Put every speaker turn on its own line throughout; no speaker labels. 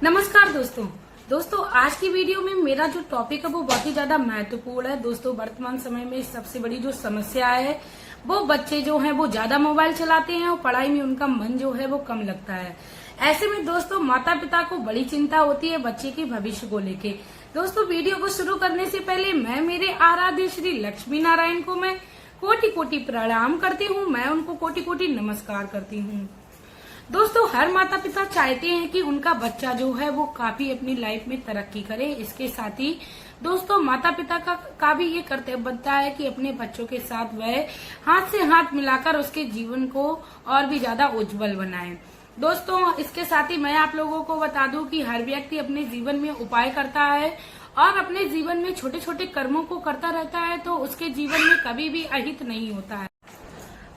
नमस्कार दोस्तों आज की वीडियो में मेरा जो टॉपिक है वो बहुत ही ज्यादा महत्वपूर्ण है। दोस्तों वर्तमान समय में सबसे बड़ी जो समस्या है वो बच्चे जो हैं वो ज्यादा मोबाइल चलाते हैं और पढ़ाई में उनका मन जो है वो कम लगता है। ऐसे में दोस्तों माता पिता को बड़ी चिंता होती है बच्चे के भविष्य को लेके। दोस्तों वीडियो को शुरू करने से पहले मैं मेरे आराध्य श्री लक्ष्मी नारायण को मैं कोटि कोटि प्रणाम करती हूँ, मैं उनको कोटि कोटि नमस्कार करती हूँ। दोस्तों हर माता पिता चाहते हैं कि उनका बच्चा जो है वो काफी अपनी लाइफ में तरक्की करे। इसके साथ ही दोस्तों माता पिता का भी ये कर्तव्य बनता है कि अपने बच्चों के साथ वह हाथ से हाथ मिलाकर उसके जीवन को और भी ज्यादा उज्जवल बनाए। दोस्तों इसके साथ ही मैं आप लोगों को बता दूं कि हर व्यक्ति अपने जीवन में उपाय करता है और अपने जीवन में छोटे छोटे कर्मों को करता रहता है, तो उसके जीवन में कभी भी अहित नहीं होता है।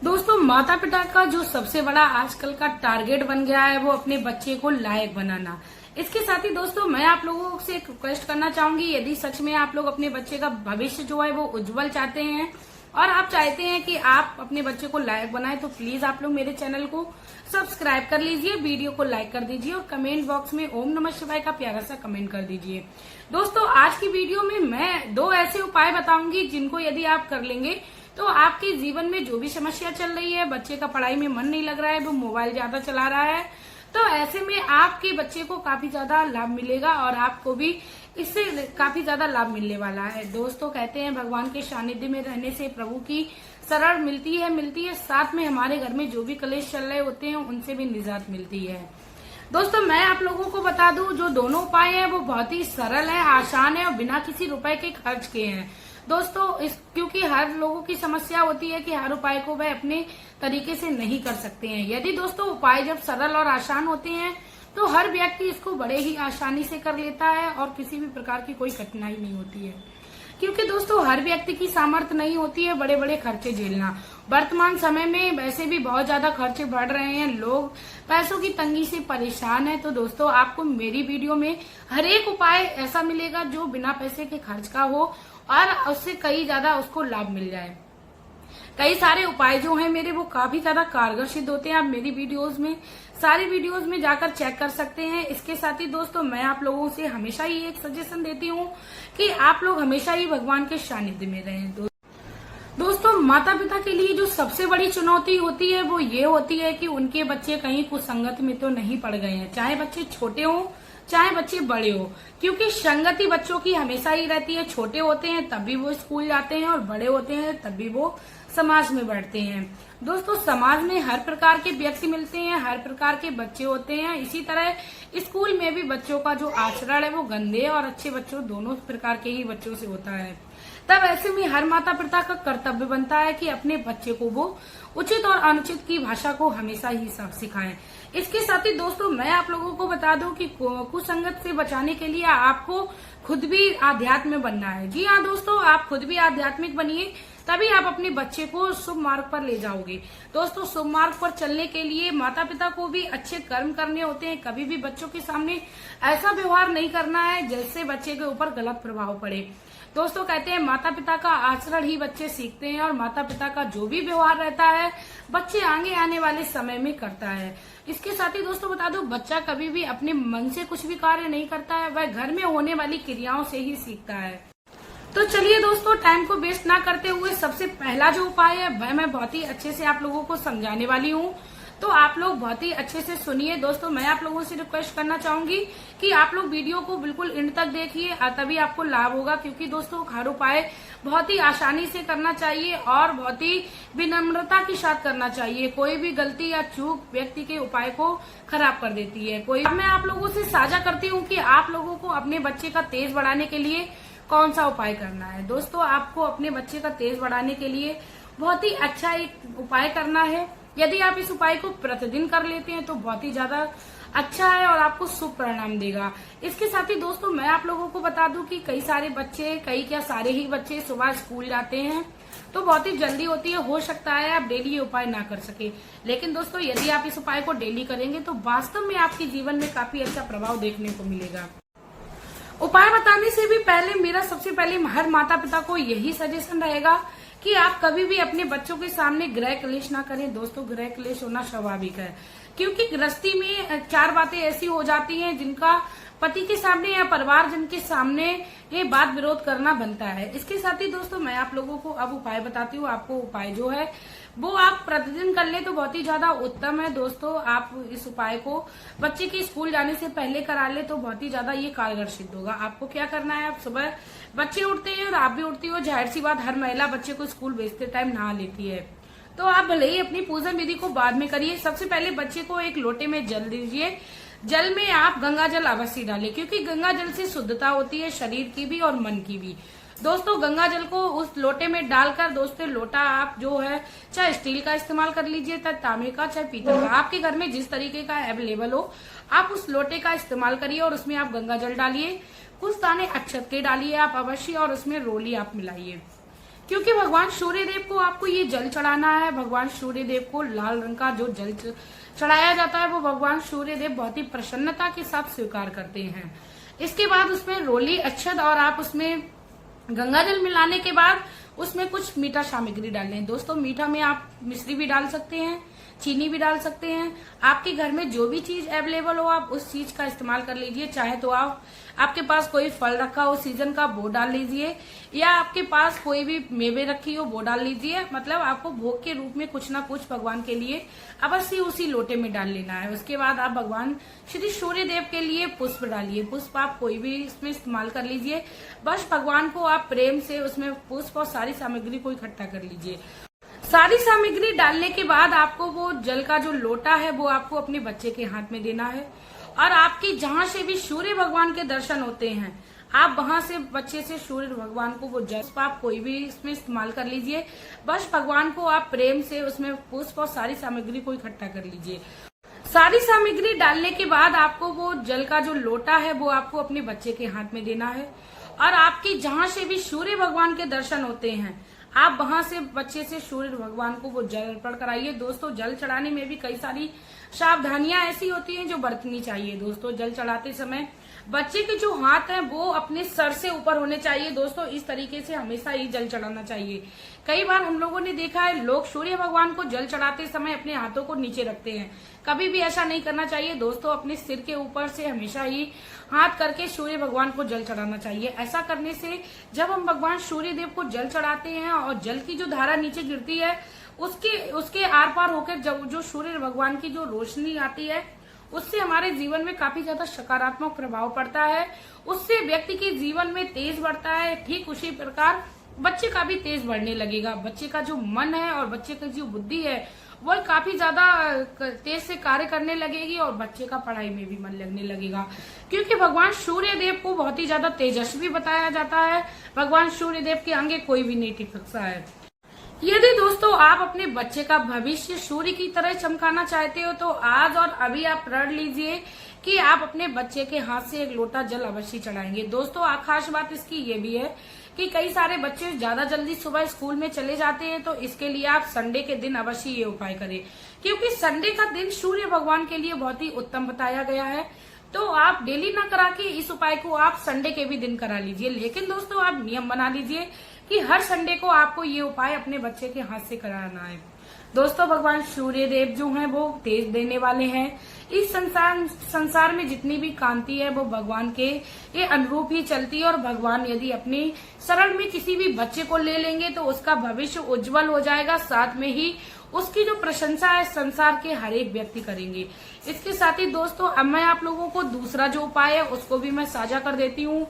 दोस्तों माता पिता का जो सबसे बड़ा आजकल का टारगेट बन गया है वो अपने बच्चे को लायक बनाना। इसके साथ ही दोस्तों मैं आप लोगों से एक रिक्वेस्ट करना चाहूंगी, यदि सच में आप लोग अपने बच्चे का भविष्य जो है वो उज्जवल चाहते हैं और आप चाहते हैं कि आप अपने बच्चे को लायक बनाएं, तो प्लीज आप लोग मेरे चैनल को सब्सक्राइब कर लीजिए, वीडियो को लाइक कर दीजिए और कमेंट बॉक्स में ओम नमः शिवाय का प्यारा सा कमेंट कर दीजिए। दोस्तों आज की वीडियो में मैं 2 ऐसे उपाय बताऊंगी जिनको यदि आप कर लेंगे तो आपके जीवन में जो भी समस्या चल रही है, बच्चे का पढ़ाई में मन नहीं लग रहा है, वो मोबाइल ज्यादा चला रहा है, तो ऐसे में आपके बच्चे को काफी ज्यादा लाभ मिलेगा और आपको भी इससे काफी ज्यादा लाभ मिलने वाला है। दोस्तों कहते हैं भगवान के सानिध्य में रहने से प्रभु की शरण मिलती है, साथ में हमारे घर में जो भी कलेश चल रहे होते हैं उनसे भी निजात मिलती है। दोस्तों मैं आप लोगों को बता दूं जो दोनों उपाय हैं वो बहुत ही सरल है, आसान है और बिना किसी रुपए के खर्च के हैं। दोस्तों क्योंकि हर लोगों की समस्या होती है कि हर उपाय को वह अपने तरीके से नहीं कर सकते हैं। यदि दोस्तों उपाय जब सरल और आसान होते हैं तो हर व्यक्ति इसको बड़े ही आसानी से कर लेता है और किसी भी प्रकार की कोई कठिनाई नहीं होती है, क्योंकि दोस्तों हर व्यक्ति की सामर्थ्य नहीं होती है बड़े बड़े खर्चे झेलना। वर्तमान समय में वैसे भी बहुत ज्यादा खर्चे बढ़ रहे हैं, लोग पैसों की तंगी से परेशान है। तो दोस्तों आपको मेरी वीडियो में हर एक उपाय ऐसा मिलेगा जो बिना पैसे के खर्च का हो और उससे कई ज्यादा उसको लाभ मिल जाए। कई सारे उपाय जो हैं मेरे वो काफी ज्यादा कारगर सिद्ध होते हैं। आप मेरी सारी वीडियोस में जाकर चेक कर सकते हैं। इसके साथ ही दोस्तों मैं आप लोगों से हमेशा ही एक सजेशन देती हूँ कि आप लोग हमेशा ही भगवान के सानिध्य में रहें। दोस्तों माता पिता के लिए जो सबसे बड़ी चुनौती होती है वो ये होती है कि उनके बच्चे कहीं कुसंगत में तो नहीं पड़ गए हैं, चाहे बच्चे छोटे हों चाहे बच्चे बड़े हो, क्योंकि संगति बच्चों की हमेशा ही रहती है। छोटे होते हैं तब भी वो स्कूल जाते हैं और बड़े होते हैं तब भी वो समाज में बैठते हैं। दोस्तों समाज में हर प्रकार के व्यक्ति मिलते हैं, हर प्रकार के बच्चे होते हैं। इसी तरह स्कूल में भी बच्चों का जो आचरण है वो गंदे और अच्छे बच्चों दोनों प्रकार के ही बच्चों से होता है। तब ऐसे में हर माता पिता का कर्तव्य बनता है कि अपने बच्चे को वो उचित और अनुचित की भाषा को हमेशा ही सिखाएं। इसके साथ ही दोस्तों मैं आप लोगों को बता दूं कि कुसंगत से बचाने के लिए आपको खुद भी आध्यात्म में बनना है। जी हाँ दोस्तों, आप खुद भी आध्यात्मिक बनिए, तभी आप अपने बच्चे को शुभ मार्ग पर ले जाओगे। दोस्तों शुभ मार्ग पर चलने के लिए माता पिता को भी अच्छे कर्म करने होते हैं। कभी भी बच्चों के सामने ऐसा व्यवहार नहीं करना है जिससे बच्चे के ऊपर गलत प्रभाव पड़े। दोस्तों कहते हैं माता पिता का आचरण ही बच्चे सीखते हैं और माता पिता का जो भी व्यवहार रहता है बच्चे आगे आने वाले समय में करता है। इसके साथ ही दोस्तों बता दो बच्चा कभी भी अपने मन से कुछ भी कार्य नहीं करता है, वह घर में होने वाली क्रियाओं से ही सीखता है। तो चलिए दोस्तों टाइम को वेस्ट ना करते हुए सबसे पहला जो उपाय है वह मैं बहुत ही अच्छे से आप लोगों को समझाने वाली हूँ, तो आप लोग बहुत ही अच्छे से सुनिए। दोस्तों मैं आप लोगों से रिक्वेस्ट करना चाहूंगी कि आप लोग वीडियो को बिल्कुल एंड तक देखिए, तभी आपको लाभ होगा, क्योंकि दोस्तों हर उपाय बहुत ही आसानी से करना चाहिए और बहुत ही विनम्रता के साथ करना चाहिए। कोई भी गलती या चूक व्यक्ति के उपाय को खराब कर देती है। मैं आप लोगों से साझा करती हूँ कि आप लोगों को अपने बच्चे का तेज बढ़ाने के लिए कौन सा उपाय करना है। दोस्तों आपको अपने बच्चे का तेज बढ़ाने के लिए बहुत ही अच्छा एक उपाय करना है। यदि आप इस उपाय को प्रतिदिन कर लेते हैं तो बहुत ही ज्यादा अच्छा है और आपको शुभ परिणाम देगा। इसके साथ ही दोस्तों मैं आप लोगों को बता दूं कि कई सारे बच्चे, कई क्या सारे ही बच्चे सुबह स्कूल जाते हैं तो बहुत ही जल्दी होती है, हो सकता है आप डेली ये उपाय ना कर सके, लेकिन दोस्तों यदि आप इस उपाय को डेली करेंगे तो वास्तव में आपके जीवन में काफी अच्छा प्रभाव देखने को मिलेगा। उपाय बताने से भी पहले मेरा सबसे पहले हर माता पिता को यही सजेशन रहेगा कि आप कभी भी अपने बच्चों के सामने गृह क्लेश ना करें। दोस्तों गृह क्लेश होना स्वाभाविक है, क्योंकि गृहस्थी में 4 बातें ऐसी हो जाती हैं जिनका पति के सामने या परिवारजन के सामने ये बात विरोध करना बनता है। इसके साथ ही दोस्तों मैं आप लोगों को अब उपाय बताती हूँ। आपको उपाय जो है वो आप प्रतिदिन कर ले तो बहुत ही ज्यादा उत्तम है। दोस्तों आप इस उपाय को बच्चे के स्कूल जाने से पहले करा ले तो बहुत ही ज्यादा ये कारगर सिद्ध होगा। आपको क्या करना है, आप सुबह बच्चे उठते हैं और आप भी उठती हो, जाहिर सी बात हर महिला बच्चे को स्कूल भेजते टाइम नहा लेती है, तो आप भले ही अपनी पूजन विधि को बाद में करिए। सबसे पहले बच्चे को एक लोटे में जल दीजिए। जल में आप गंगा जल अवश्य डालें, क्योंकि गंगा जल से शुद्धता होती है शरीर की भी और मन की भी। दोस्तों गंगा जल को उस लोटे में डालकर, दोस्तों लोटा आप जो है चाहे स्टील का इस्तेमाल कर लीजिए, चाहे तांबे का, चाहे पीतल का, आपके घर में जिस तरीके का अवेलेबल हो आप उस लोटे का इस्तेमाल करिए और उसमें आप गंगा जल डालिए। कुछ दाने अक्षत के डालिए आप अवश्य और उसमें रोली आप मिलाइए, क्योंकि भगवान सूर्य देव को आपको ये जल चढ़ाना है। भगवान सूर्य देव को लाल रंग का जो जल चढ़ाया जाता है वो भगवान सूर्य देव बहुत ही प्रसन्नता के साथ स्वीकार करते हैं। इसके बाद उसमें रोली, अक्षत और आप उसमें गंगा जल मिलाने के बाद उसमें कुछ मीठा सामग्री डालें। दोस्तों मीठा में आप मिश्री भी डाल सकते हैं, चीनी भी डाल सकते हैं। आपके घर में जो भी चीज अवेलेबल हो आप उस चीज का इस्तेमाल कर लीजिए। चाहे तो आपके पास कोई फल रखा हो सीजन का वो डाल लीजिए, या आपके पास कोई भी मेवे रखी हो वो डाल लीजिए। मतलब आपको भोग के रूप में कुछ ना कुछ भगवान के लिए अवश्य उसी लोटे में डाल लेना है। उसके बाद आप भगवान श्री सूर्य देव के लिए पुष्प डालिए। पुष्प आप कोई भी इसमें इस्तेमाल कर लीजिए। बस भगवान को आप प्रेम से उसमें पुष्प और सारी सामग्री को इकट्ठा कर लीजिए। सारी सामग्री डालने के बाद आपको वो जल का जो लोटा है वो आपको अपने बच्चे के हाथ में देना है, और आपकी जहां से भी सूर्य भगवान के दर्शन होते हैं आप वहां से बच्चे से सूर्य भगवान को वो जल आप कोई भी इसमें इस्तेमाल कर लीजिए। बस भगवान को आप प्रेम से उसमें पुष्प और सारी सामग्री को इकट्ठा कर लीजिए। सारी सामग्री डालने के बाद आपको वो जल का जो लोटा है वो आपको अपने बच्चे के हाथ में देना है, और आपकी जहां से भी सूर्य भगवान के दर्शन होते हैं आप वहां से बच्चे से सूर्य भगवान को वो जल अर्पण कराइए। दोस्तों जल चढ़ाने में भी कई सारी सावधानियां ऐसी होती हैं जो बरतनी चाहिए। दोस्तों जल चढ़ाते समय बच्चे के जो हाथ हैं वो अपने सर से ऊपर होने चाहिए। दोस्तों इस तरीके से हमेशा ही जल चढ़ाना चाहिए। कई बार हम लोगों ने देखा है लोग सूर्य भगवान को जल चढ़ाते समय अपने हाथों को नीचे रखते हैं, कभी भी ऐसा नहीं करना चाहिए। दोस्तों अपने सिर के ऊपर से हमेशा ही हाथ करके सूर्य भगवान को जल चढ़ाना चाहिए। ऐसा करने से जब हम भगवान सूर्य देव को जल चढ़ाते हैं और जल की जो धारा नीचे गिरती है उसके आर पार होकर जब जो सूर्य भगवान की जो रोशनी आती है उससे हमारे जीवन में काफी ज्यादा सकारात्मक प्रभाव पड़ता है। उससे व्यक्ति के जीवन में तेज बढ़ता है। ठीक उसी प्रकार बच्चे का भी तेज बढ़ने लगेगा। बच्चे का जो मन है और बच्चे की जो बुद्धि है वो काफी ज्यादा तेज से कार्य करने लगेगी और बच्चे का पढ़ाई में भी मन लगने लगेगा, क्योंकि भगवान सूर्य देव को बहुत ही ज्यादा तेजस्वी बताया जाता है। भगवान सूर्य देव के आगे कोई भी नहीं टिक सकता है। यदि दोस्तों आप अपने बच्चे का भविष्य सूर्य की तरह चमकाना चाहते हो तो आज और अभी आप प्रण लीजिए कि आप अपने बच्चे के हाथ से एक लोटा जल अवश्य चढ़ाएंगे। दोस्तों खास बात इसकी ये भी है कि कई सारे बच्चे ज्यादा जल्दी सुबह स्कूल में चले जाते हैं, तो इसके लिए आप संडे के दिन अवश्य ये उपाय करें, क्योंकि संडे का दिन सूर्य भगवान के लिए बहुत ही उत्तम बताया गया है। तो आप डेली ना करा के इस उपाय को आप संडे के भी दिन करा लीजिए। लेकिन दोस्तों आप नियम बना लीजिए कि हर संडे को आपको ये उपाय अपने बच्चे के हाथ से कराना है। दोस्तों भगवान सूर्य देव जो हैं वो तेज देने वाले हैं। इस संसार में जितनी भी कांति है वो भगवान के ये अनुरूप ही चलती है, और भगवान यदि अपने शरण में किसी भी बच्चे को ले लेंगे तो उसका भविष्य उज्जवल हो जाएगा। साथ में ही उसकी जो प्रशंसा है संसार के हर एक व्यक्ति करेंगे। इसके साथ ही दोस्तों अब मैं आप लोगों को दूसरा जो उपाय है उसको भी मैं साझा कर देती हूँ,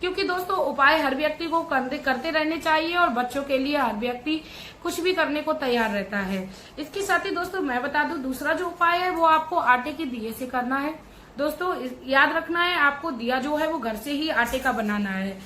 क्योंकि दोस्तों उपाय हर व्यक्ति को करते रहने चाहिए और बच्चों के लिए हर व्यक्ति कुछ भी करने को तैयार रहता है। इसके साथ ही दोस्तों मैं बता दूं दूसरा जो उपाय है वो आपको आटे के दिए से करना है। दोस्तों याद रखना है आपको दिया जो है वो घर से ही आटे का बनाना है।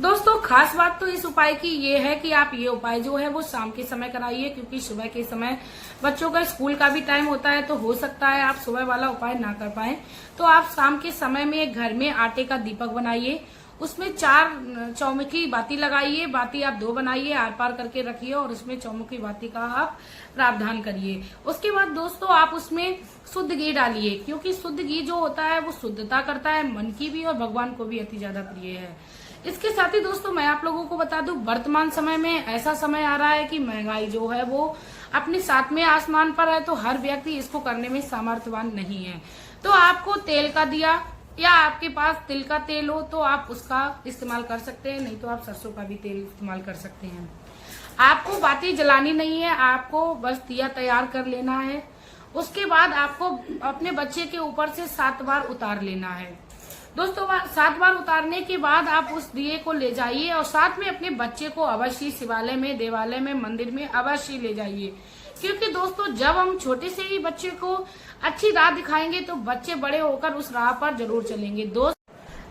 दोस्तों खास बात तो इस उपाय की ये है कि आप ये उपाय जो है वो शाम के समय कराइए, क्योंकि सुबह के समय बच्चों का स्कूल का भी टाइम होता है, तो हो सकता है आप सुबह वाला उपाय ना कर पाए। तो आप शाम के समय में घर में आटे का दीपक बनाइए, उसमें 4 चौमुखी बाती लगाइए। बाती आप 2 बनाइए, आर पार करके रखिए और उसमें चौमुखी बाती का आप प्रावधान करिए। उसके बाद दोस्तों आप उसमें शुद्ध घी डालिए, क्योंकि शुद्ध घी जो होता है वो शुद्धता करता है मन की भी और भगवान को भी अति ज्यादा प्रिय है। इसके साथ ही दोस्तों मैं आप लोगों को बता दूं, वर्तमान समय में ऐसा समय आ रहा है कि महंगाई जो है वो अपने सातवें आसमान पर है, तो हर व्यक्ति इसको करने में सामर्थ्यवान नहीं है। तो आपको तेल का दिया या आपके पास तिल का तेल हो तो आप उसका इस्तेमाल कर सकते हैं, नहीं तो आप सरसों का भी तेल इस्तेमाल कर सकते हैं। आपको बाती जलानी नहीं है, आपको बस दिया तैयार कर लेना है। उसके बाद आपको अपने बच्चे के ऊपर से 7 बार उतार लेना है। दोस्तों 7 बार उतारने के बाद आप उस दिए को ले जाइए और साथ में अपने बच्चे को अवश्य शिवालय में, देवालय में, मंदिर में अवश्य ले जाइए, क्योंकि दोस्तों जब हम छोटे से ही बच्चे को अच्छी राह दिखाएंगे तो बच्चे बड़े होकर उस राह पर जरूर चलेंगे। दोस्त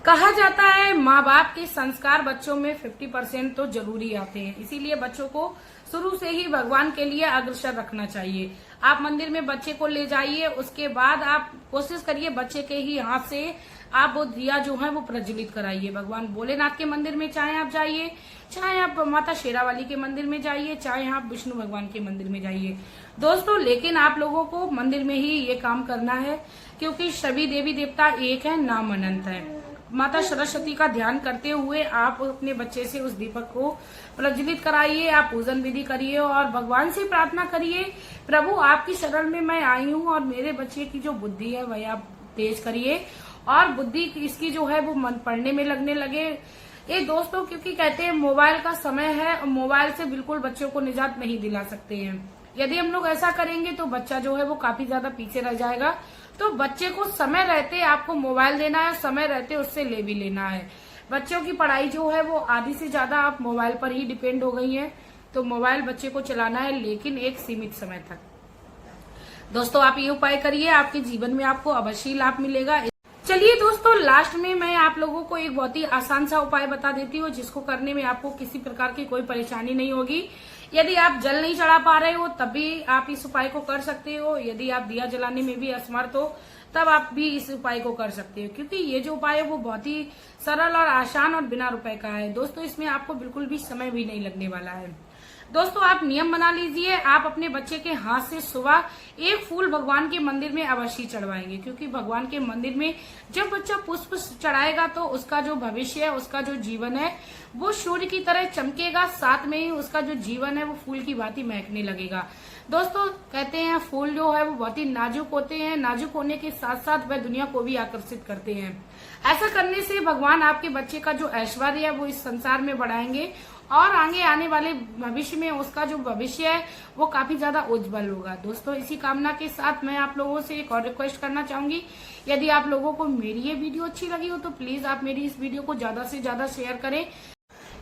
कहा जाता है माँ बाप के संस्कार बच्चों में 50% तो जरूरी आते हैं, इसीलिए बच्चों को शुरू से ही भगवान के लिए अग्रसर रखना चाहिए। आप मंदिर में बच्चे को ले जाइए, उसके बाद आप कोशिश करिए बच्चे के ही हाथ से आप वो दिया जो है वो प्रज्वलित कराइए। भगवान भोलेनाथ के मंदिर में चाहे आप जाइए, चाहे आप माता शेरावाली के मंदिर में जाइए, चाहे आप विष्णु भगवान के मंदिर में जाइए दोस्तों, लेकिन आप लोगों को मंदिर में ही ये काम करना है, क्योंकि सभी देवी देवता एक है, नाम अनंत है। माता सरस्वती का ध्यान करते हुए आप अपने बच्चे से उस दीपक को प्रज्वलित कराइए, आप पूजन विधि करिए और भगवान से प्रार्थना करिए, प्रभु आपकी शरण में मैं आई हूँ और मेरे बच्चे की जो बुद्धि है वह आप तेज करिए और बुद्धि इसकी जो है वो मन पढ़ने में लगने लगे। ये दोस्तों क्योंकि कहते हैं मोबाइल का समय है, मोबाइल से बिल्कुल बच्चों को निजात नहीं दिला सकते हैं। यदि हम लोग ऐसा करेंगे तो बच्चा जो है वो काफी ज्यादा पीछे रह जाएगा। तो बच्चे को समय रहते आपको मोबाइल देना है, समय रहते उससे ले भी लेना है। बच्चों की पढ़ाई जो है वो आधी से ज्यादा आप मोबाइल पर ही डिपेंड हो गई है, तो मोबाइल बच्चे को चलाना है, लेकिन एक सीमित समय तक। दोस्तों आप ये उपाय करिए, आपके जीवन में आपको अवश्य लाभ मिलेगा। चलिए दोस्तों लास्ट में मैं आप लोगों को एक बहुत ही आसान सा उपाय बता देती हूँ, जिसको करने में आपको किसी प्रकार की कोई परेशानी नहीं होगी। यदि आप जल नहीं चढ़ा पा रहे हो तब भी आप इस उपाय को कर सकते हो, यदि आप दिया जलाने में भी असमर्थ हो तब आप भी इस उपाय को कर सकते हो, क्योंकि ये जो उपाय है वो बहुत ही सरल और आसान और बिना रुपए का है। दोस्तों इसमें आपको बिल्कुल भी समय भी नहीं लगने वाला है। दोस्तों आप नियम बना लीजिए, आप अपने बच्चे के हाथ से सुबह एक फूल भगवान के मंदिर में अवश्य चढ़वाएंगे, क्योंकि भगवान के मंदिर में जब बच्चा पुष्प चढ़ाएगा तो उसका जो भविष्य है, उसका जो जीवन है वो सूर्य की तरह चमकेगा, साथ में ही उसका जो जीवन है वो फूल की भांति महकने लगेगा। दोस्तों कहते हैं फूल जो है वो बहुत ही नाजुक होते हैं, नाजुक होने के साथ साथ वह दुनिया को भी आकर्षित करते हैं। ऐसा करने से भगवान आपके बच्चे का जो ऐश्वर्य है वो इस संसार में बढ़ाएंगे और आगे आने वाले भविष्य में उसका जो भविष्य है वो काफी ज्यादा उज्जवल होगा। दोस्तों इसी कामना के साथ मैं आप लोगों से एक और रिक्वेस्ट करना चाहूंगी, यदि आप लोगों को मेरी ये वीडियो अच्छी लगी हो तो प्लीज आप मेरी इस वीडियो को ज्यादा से ज्यादा शेयर करें।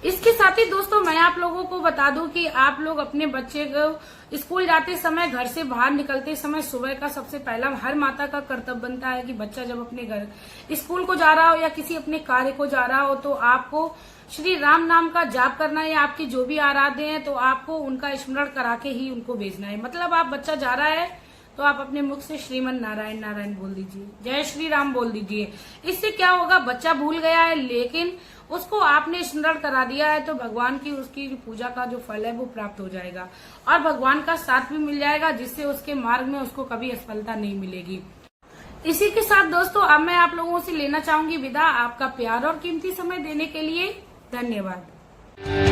इसके साथ ही दोस्तों मैं आप लोगों को बता दूं कि आप लोग अपने बच्चे को स्कूल जाते समय, घर से बाहर निकलते समय सुबह का सबसे पहला हर माता का कर्तव्य बनता है कि बच्चा जब अपने घर स्कूल को जा रहा हो या किसी अपने कार्य को जा रहा हो तो आपको श्री राम नाम का जाप करना है, या आपके जो भी आराध्य हैं तो आपको उनका स्मरण करा के ही उनको भेजना है। मतलब आप बच्चा जा रहा है तो आप अपने मुख से श्रीमन नारायण नारायण बोल दीजिए, जय श्री राम बोल दीजिए। इससे क्या होगा, बच्चा भूल गया है लेकिन उसको आपने स्मरण करा दिया है तो भगवान की उसकी पूजा का जो फल है वो प्राप्त हो जाएगा और भगवान का साथ भी मिल जाएगा, जिससे उसके मार्ग में उसको कभी असफलता नहीं मिलेगी। इसी के साथ दोस्तों अब मैं आप लोगों से लेना चाहूंगी विदा। आपका प्यार और कीमती समय देने के लिए धन्यवाद।